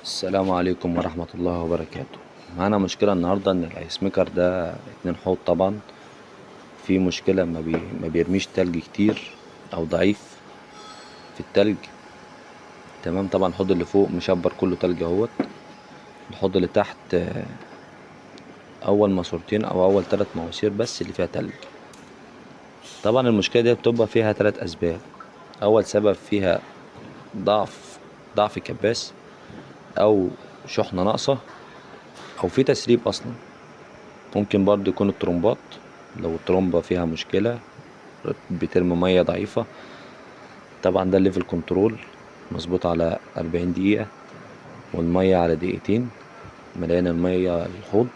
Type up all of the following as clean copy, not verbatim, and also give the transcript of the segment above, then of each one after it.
السلام عليكم ورحمة الله وبركاته. معانا مشكلة النهاردة ان الايس ميكر ده 2 حوض طبعا. في مشكلة ما بيرميش تلج كتير او ضعيف في التلج. تمام. طبعا الحوض اللي فوق مشبر كله تلج اهوت. الحوض اللي تحت اول ماسورتين او اول 3 مواسير بس اللي فيها تلج. طبعا المشكلة دي بتبقى فيها 3 اسباب. اول سبب فيها ضعف كباس، او شحنة ناقصة، او في تسريب اصلا. ممكن برضو يكون الترمبات، لو الترمبة فيها مشكلة بترمي مية ضعيفة. طبعا ده الليفل كنترول مظبوط على 40 دقيقة، والمية على دقيقتين مليان المية الحوض.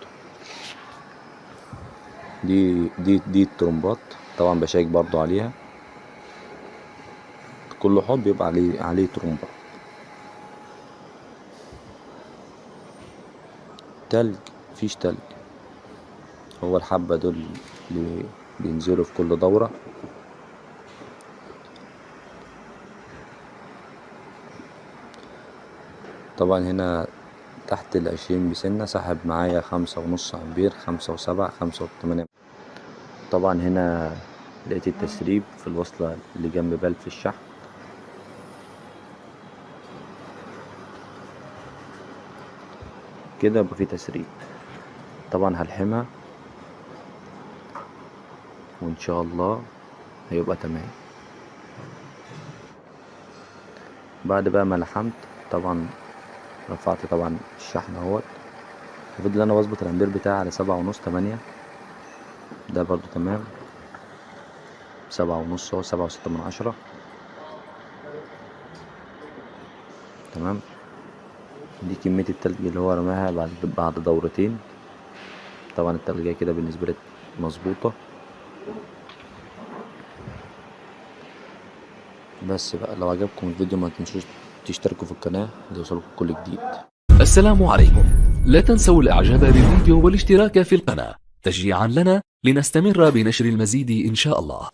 دي الترمبات. طبعا بشيك برضو عليها. كل حوض بيبقى عليه ترمبة. تلج، مفيش تلج. هو الحبة دول اللي بينزلوا في كل دورة. طبعا هنا تحت ال20 بسنة سحب معايا 5.5 أمبير، 5.7، 5.8. طبعا هنا لقيت التسريب في الوصلة اللي جنب بلف الشحن. كده يبقى في تسريب. طبعا هلحمها وان شاء الله هيبقى تمام. بعد بقى ما لحمت طبعا رفعت طبعا الشحن اهوت. المفروض ان انا بظبط الامبير بتاعي على 7.5، 8. ده برضو تمام. 7.5 اهو، 7.6. تمام. دي كمية التلج اللي هو رماها بعد دورتين. طبعا التلجية كده بالنسبة لي مظبوطة. بس بقى لو عجبكم الفيديو ما تنسوش تشتركوا في القناة ليوصلكم كل جديد. السلام عليكم. لا تنسوا الاعجاب بالفيديو والاشتراك في القناة تشجيعا لنا لنستمر بنشر المزيد إن شاء الله.